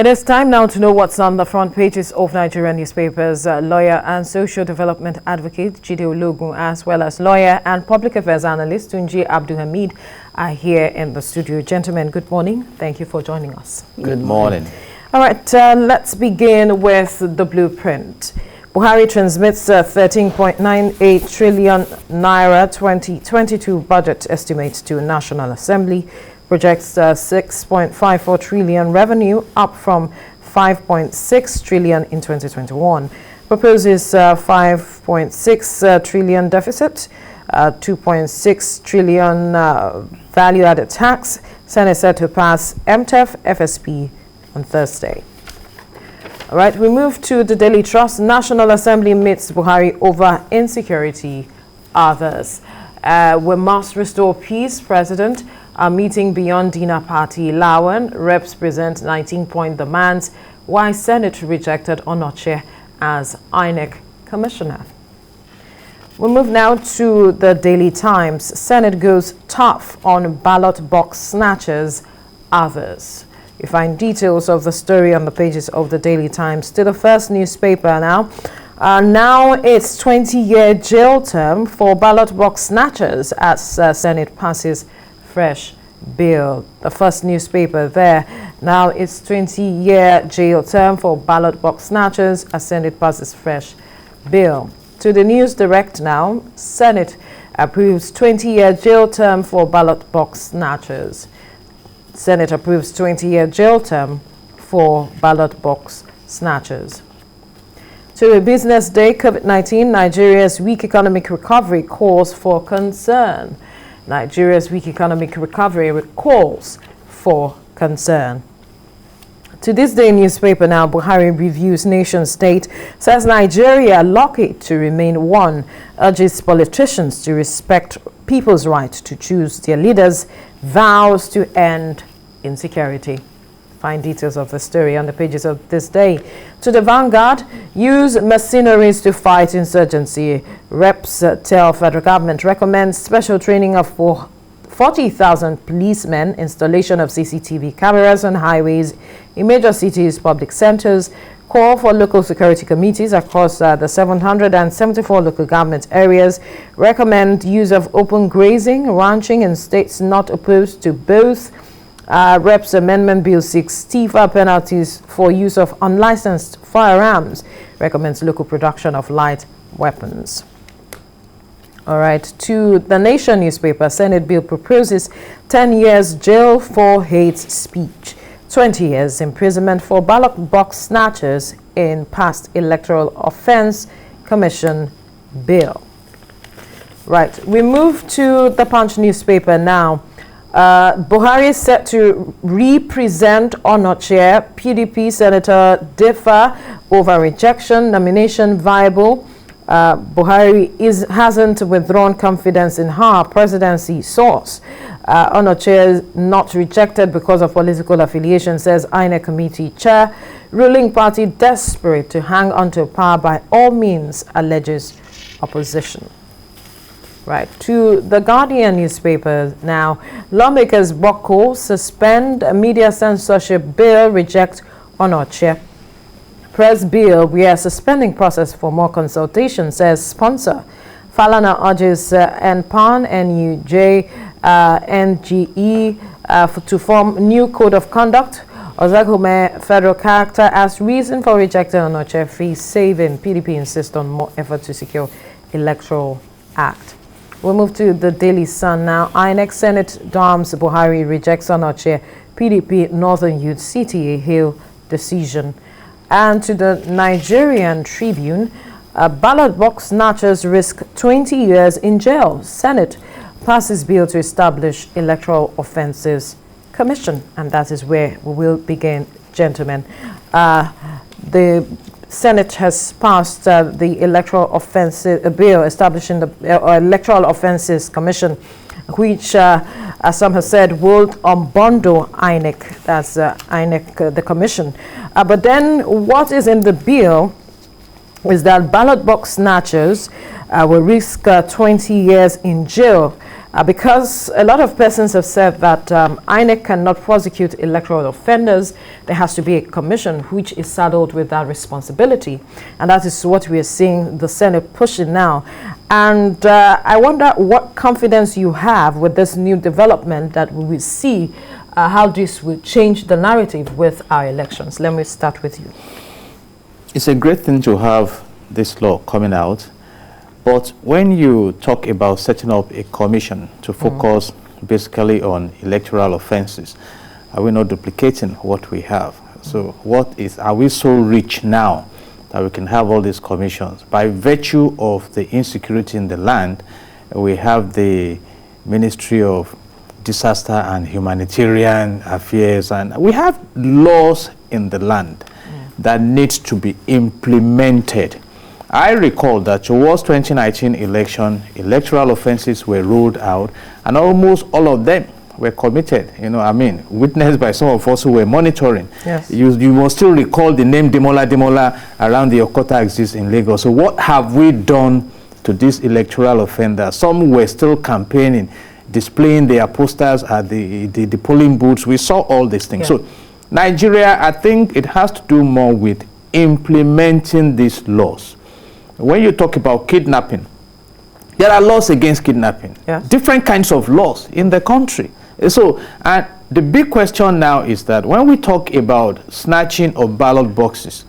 It is time now to know what's on the front pages of Nigerian newspapers. Lawyer and social development advocate Jide Ologun, as well as lawyer and public affairs analyst Tunji Abdulhamid, are here in the studio. Gentlemen, good morning. Thank you for joining us. Good morning. All right, let's begin with the blueprint. Buhari transmits 13.98 trillion naira 2022 budget estimate to National Assembly. Projects 6.54 trillion revenue, up from 5.6 trillion in 2021. Proposes 5.6 trillion deficit, 2.6 trillion value-added tax. Senate set to pass MTEF FSP on Thursday. All right, we move to the Daily Trust. National Assembly meets Buhari over insecurity. Others. We must restore peace, President. A meeting beyond dinner party. Lawan reps present 19-point demands. Why Senate rejected Onoche as INEC commissioner. We move now to the Daily Times. Senate goes tough on ballot box snatchers. Others. You find details of the story on the pages of the Daily Times. To the first newspaper now. Now it's 20-year jail term for ballot box snatchers as Senate passes fresh bill. The first newspaper there. Now it's 20-year jail term for ballot box snatchers as Senate passes fresh bill. To the News Direct now. Senate approves 20-year jail term for ballot box snatchers. Senate approves 20-year jail term for ballot box snatchers. To a Business Day, COVID-19, Nigeria's weak economic recovery calls for concern. Nigeria's weak economic recovery calls for concern. To this day newspaper now, Buhari reviews nation state, says Nigeria lucky to remain one, urges politicians to respect people's right to choose their leaders, vows to end insecurity. Find details of the story on the pages of this day. To the Vanguard, use mercenaries to fight insurgency. Reps tell federal government recommends special training of 40,000 policemen, installation of CCTV cameras on highways in major cities, public centers, call for local security committees across the 774 local government areas, recommend use of open grazing, ranching in states not opposed to both. Reps Amendment Bill 6, stiffer penalties for use of unlicensed firearms, recommends local production of light weapons. All right, to the Nation newspaper, Senate bill proposes 10 years jail for hate speech, 20 years imprisonment for ballot box snatchers in past Electoral Offense Commission bill. Right, we move to the Punch newspaper now. Buhari is set to represent Onoche. PDP Senator differ over rejection, nomination viable. Buhari hasn't withdrawn confidence in her presidency source. Onoche is not rejected because of political affiliation, says INEC committee chair. Ruling party desperate to hang on to power by all means, alleges opposition. Right, to the Guardian newspaper now. Lawmakers Boko suspend media censorship bill, reject Onoche. Press bill, we are suspending process for more consultation, says sponsor. Falana urges NPAN, NUJ, NGE to form new code of conduct. Ozagume federal character as reason for rejecting Onoche fee saving. PDP insists on more effort to secure Electoral Act. We'll move to the Daily Sun now. INEC Senate Dams Buhari rejects Onoche. PDP Northern Youth CTA hail decision. And to the Nigerian Tribune, ballot box snatchers risk 20 years in jail. Senate passes bill to establish Electoral Offences Commission. And that is where we will begin, gentlemen. The Senate has passed the Electoral Offences bill establishing the Electoral Offences Commission, which, as some have said, will unbundle INEC. That's INEC, the commission. But then what is in the bill is that ballot box snatchers will risk 20 years in jail. Because a lot of persons have said that INEC cannot prosecute electoral offenders. There has to be a commission which is saddled with that responsibility. And that is what we are seeing the Senate pushing now. And I wonder what confidence you have with this new development that we will see how this will change the narrative with our elections. Let me start with you. It's a great thing to have this law coming out. But when you talk about setting up a commission to focus basically on electoral offenses, are we not duplicating what we have? So are we so rich now that we can have all these commissions? By virtue of the insecurity in the land, we have the Ministry of Disaster and Humanitarian Affairs, and we have laws in the land that need to be implemented. I recall that towards 2019 election, electoral offenses were ruled out, and almost all of them were committed, witnessed by some of us who were monitoring. Yes. You must still recall the name Demola around the Okota axis in Lagos. So what have we done to these electoral offenders? Some were still campaigning, displaying their posters at the polling booths. We saw all these things. Yeah. So Nigeria, I think it has to do more with implementing these laws. When you talk about kidnapping, there are laws against kidnapping, different kinds of laws in the country. So, and the big question now is that when we talk about snatching of ballot boxes,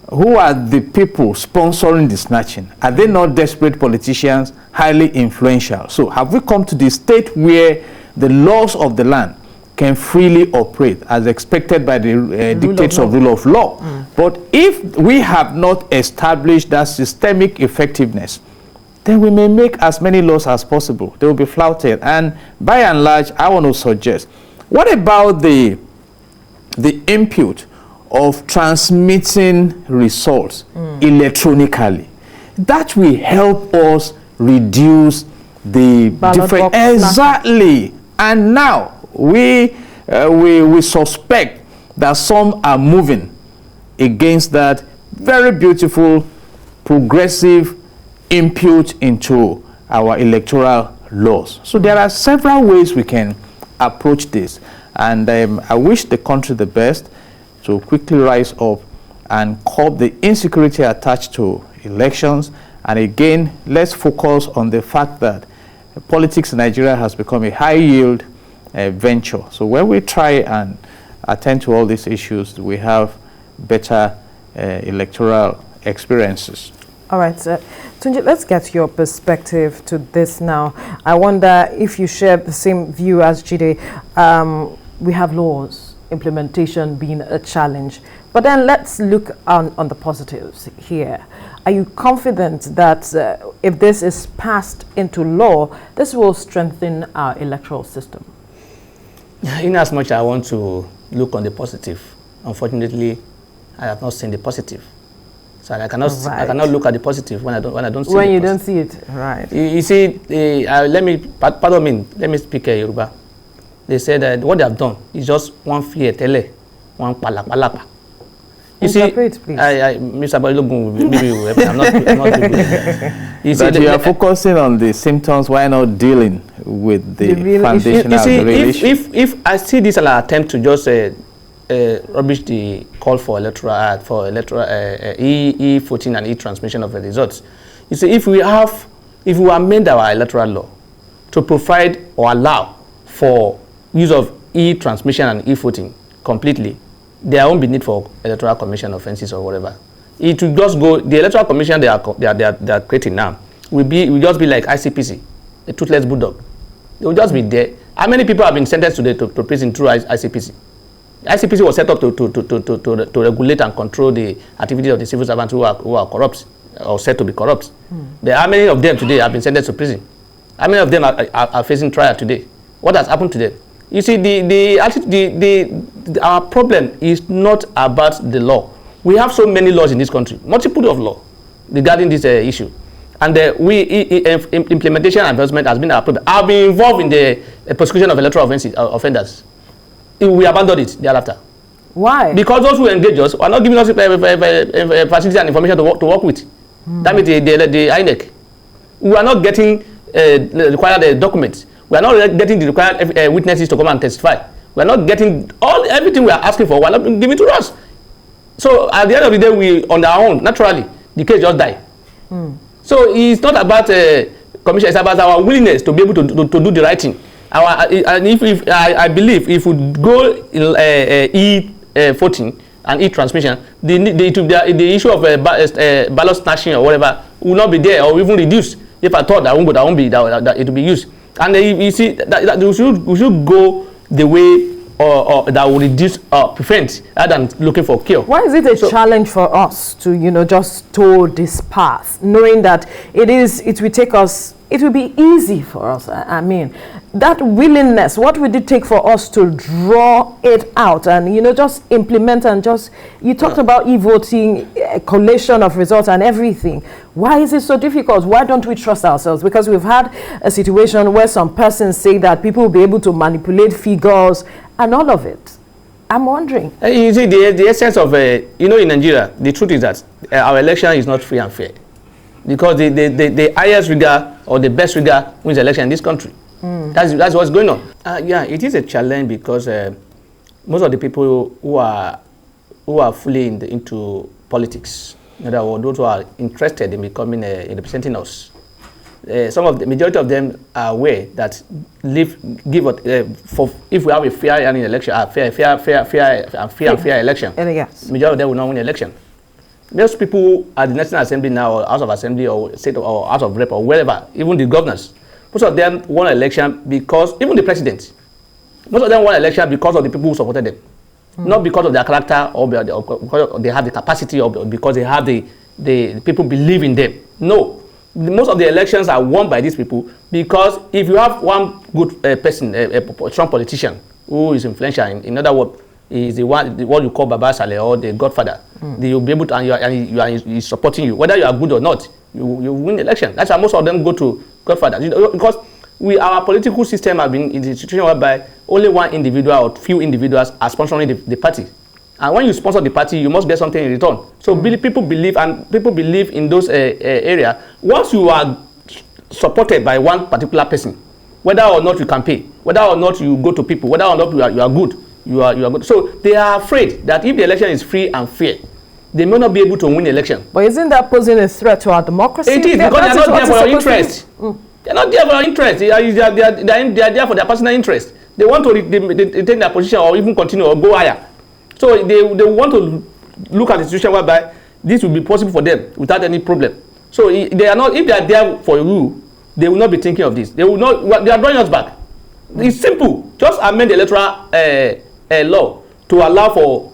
who are the people sponsoring the snatching? Are they not desperate politicians, highly influential? So have we come to the state where the laws of the land can freely operate as expected by the dictates of rule of law? But if we have not established that systemic effectiveness, then we may make as many laws as possible. They will be flouted. And by and large, I want to suggest, what about the input of transmitting results electronically? That will help us reduce the different... Exactly. And now, we suspect that some are moving against that very beautiful progressive input into our electoral laws. So there are several ways we can approach this, and I wish the country the best to quickly rise up and curb the insecurity attached to elections. And again, let's focus on the fact that politics in Nigeria has become a high yield venture. So when we try and attend to all these issues, we have better electoral experiences. All right, Tunji, let's get your perspective to this now. I wonder if you share the same view as Jide. We have laws, implementation being a challenge. But then let's look on the positives here. Are you confident that if this is passed into law, this will strengthen our electoral system? In as much I want to look on the positive, unfortunately, I have not seen the positive. So I cannot look at the positive when I don't see it. When you don't see it, right. You see, let me speak Yoruba. They said that what they have done is just one fear tele, one palapa. You see, Mr. Balogun, maybe I'm not good. You see, you are focusing on the symptoms, why not dealing with the foundational if I see this as an attempt to just rubbish the call for electoral e-voting and e-transmission of the results. You see, if we amend our electoral law to provide or allow for use of e-transmission and e-voting completely, there won't be need for electoral commission offenses or whatever. It will just go. The electoral commission they are creating now will just be like ICPC, a toothless bulldog. They will just be there. How many people have been sentenced today to prison through ICPC? ICPC was set up to regulate and control the activities of the civil servants who are corrupt or said to be corrupt. How many of them today have been sentenced to prison? How many of them are facing trial today? What has happened to them? You see, our problem is not about the law. We have so many laws in this country, multiple of law regarding this issue. And implementation and enforcement has been our problem. I've been involved in the prosecution of electoral offenders. We abandoned it thereafter. Why? Because those who engage us are not giving us facilities and information to work with. That means the INEC. We are not getting required documents. We are not getting the required witnesses to come and testify. We are not getting everything we are asking for. We are not giving to us. So at the end of the day, we on our own, naturally, the case just die. So it's not about commission, it's about our willingness to be able to do the right thing. And if I believe if we go e-voting and e-transmission, the issue of ballot snatching or whatever will not be there, or even reduced. If I thought that it will be used. And you see that we should go the way or that will reduce prevent rather than looking for cure. Why is it a challenge for us to just toe this path, knowing that it will be easy for us? I mean, that willingness, what would it take for us to draw it out and just implement and you talked about e-voting, collation of results and everything. Why is it so difficult? Why don't we trust ourselves? Because we've had a situation where some persons say that people will be able to manipulate figures and all of it. I'm wondering. You see, the essence of, in Nigeria, the truth is that our election is not free and fair. Because the highest rigor or the best rigor wins election in this country. That's what's going on. Yeah, it is a challenge because most of the people who are fully into politics, in other words, those who are interested in becoming representing us, the majority of them are aware that if we have a fair election, fair election, yes, majority of them will not win election. Most people at the National Assembly now, or House of Assembly, or State or House of Rep, or wherever, even the governors, most of them won election because, even the president, most of them won election because of the people who supported them. Not because of their character or because they have the capacity or because they have the people believe in them. No. Most of the elections are won by these people because if you have one good person, a strong politician who is influential, in other words, is what you call Baba Saleh or the Godfather. You'll be able to, and he's supporting you, whether you are good or not. You win the election. That's why most of them go to Godfather, because our political system has been in the situation whereby only one individual or few individuals are sponsoring the party, and when you sponsor the party, you must get something in return. So people believe in those areas. Once you are supported by one particular person, whether or not you campaign, whether or not you go to people, whether or not you are good. You are good. So they are afraid that if the election is free and fair, they may not be able to win the election. But isn't that posing a threat to our democracy? It is, because they are not there for your interest. They are not there for your interest. They are there for their personal interest. They want to retain their position or even continue or go higher. So they want to look at the situation whereby this will be possible for them without any problem. So they are not. If they are there for you, they will not be thinking of this. They will not. They are drawing us back. It's simple. Just amend the electoral law to allow for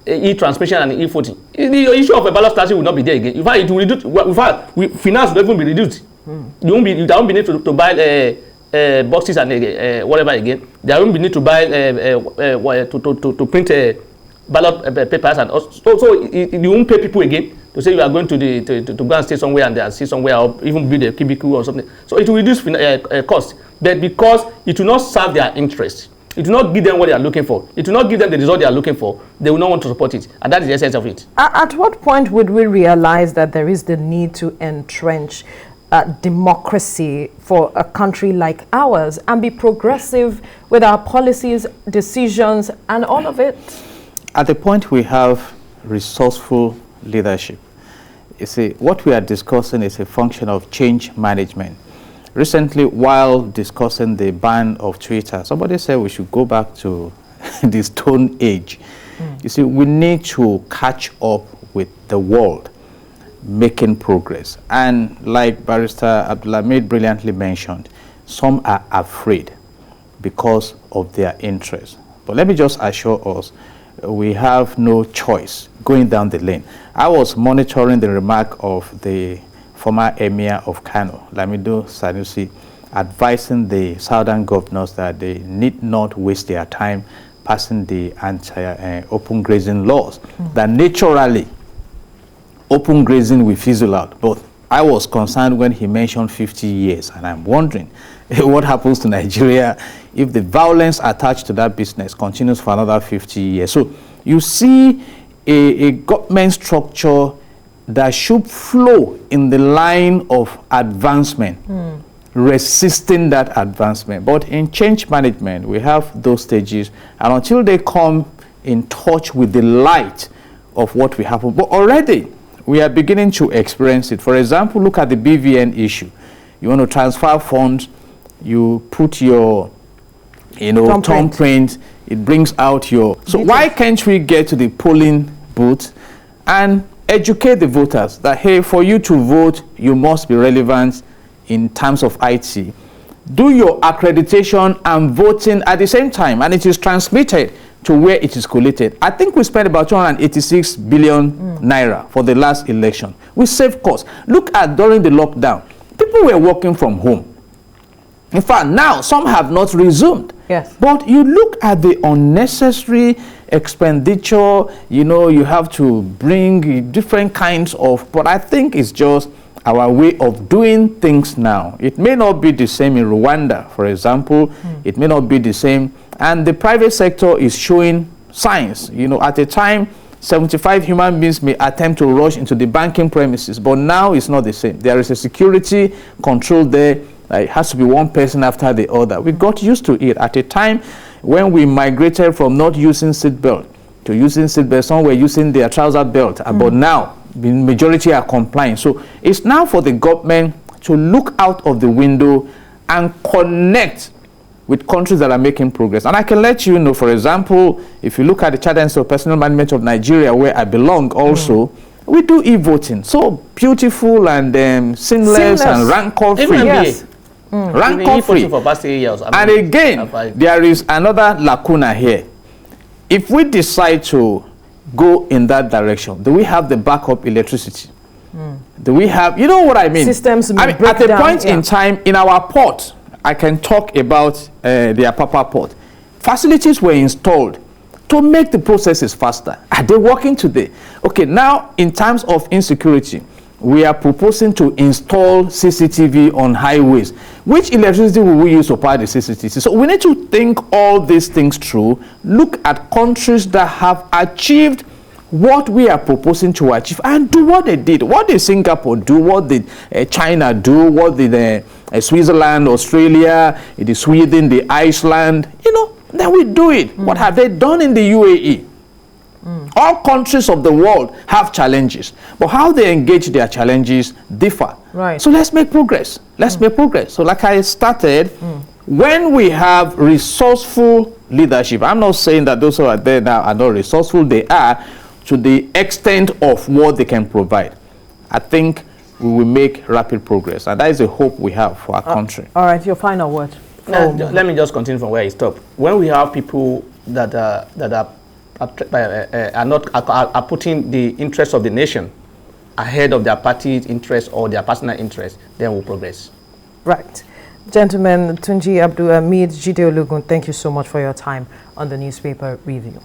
e-transmission and e-voting. The issue of a ballot snatching will not be there again. In fact, it will reduce. In fact, finance will even be reduced. There won't be need to buy boxes and whatever again. There won't be need to buy to print ballot papers and so you won't pay people again to say you are going to go and stay somewhere and sit somewhere or even build a cubicle or something. So it will reduce cost, but because it will not serve their interest. It will not give them what they are looking for. It will not give them the result they are looking for. They will not want to support it. And that is the essence of it. At what point would we realize that there is the need to entrench democracy for a country like ours and be progressive with our policies, decisions, and all of it? At the point we have resourceful leadership. You see, what we are discussing is a function of change management. Recently, while discussing the ban of Twitter, somebody said we should go back to the Stone Age. You see, we need to catch up with the world, making progress. And like Barrister Abdulhamid brilliantly mentioned, some are afraid because of their interests. But let me just assure us, we have no choice going down the lane. I was monitoring the remark of the former Emir of Kano, Lamido Sanusi, advising the southern governors that they need not waste their time passing the anti-open grazing laws, that naturally open grazing will fizzle out. But I was concerned when he mentioned 50 years, and I'm wondering what happens to Nigeria if the violence attached to that business continues for another 50 years. So you see a government structure that should flow in the line of advancement resisting that advancement. But in change management, we have those stages, and until they come in touch with the light of what we have, but already we are beginning to experience it. For example, look at the BVN issue. You want to transfer funds, you put your thumbprint, it brings out your... So why can't we get to the polling booth and educate the voters that, hey, for you to vote, you must be relevant in terms of IT. Do your accreditation and voting at the same time, and it is transmitted to where it is collated. I think we spent about 286 billion naira for the last election. We saved costs. Look at during the lockdown, people were working from home. In fact, now some have not resumed. Yes. But you look at the unnecessary expenditure, you have to bring different kinds of, but I think it's just our way of doing things now. It may not be the same in Rwanda, for example. It may not be the same. And the private sector is showing signs. At a time, 75 human beings may attempt to rush into the banking premises, but now it's not the same. There is a security control there. It has to be one person after the other. We got used to it. At a time when we migrated from not using seatbelt to using seatbelt, some were using their trouser belt, but now the majority are complying. So it's now for the government to look out of the window and connect with countries that are making progress. And I can let you know, for example, if you look at the Charter of Personal Management of Nigeria, where I belong also, we do e-voting. So beautiful and seamless and rancor-free. Yes. Rancor-free. For past 8 years. And again, there is another lacuna here. If we decide to go in that direction, do we have the backup electricity? Do we have, you know what I mean? Systems at a point in time in our port, I can talk about the Apapa port. Facilities were installed to make the processes faster. Are they working today? Okay, now in terms of insecurity, we are proposing to install CCTV on highways. Which electricity will we use to power the CCTV? So we need to think all these things through. Look at countries that have achieved what we are proposing to achieve and do what they did. What did Singapore do? What did China do? What did Switzerland, Australia, the Sweden, the Iceland? Then we do it. What have they done in the UAE? All countries of the world have challenges, but how they engage their challenges differ. Right. So let's make progress. Let's make progress. So like I started, when we have resourceful leadership, I'm not saying that those who are there now are not resourceful. They are, to the extent of what they can provide. I think we will make rapid progress, and that is a hope we have for our country. All right, your final word. Let me just continue from where I stopped. When we have people that are putting the interests of the nation ahead of their party's interest or their personal interest, then we'll progress. Right. Gentlemen, Tunji Abdul Hamid, Jide Olugun, thank you so much for your time on the newspaper review.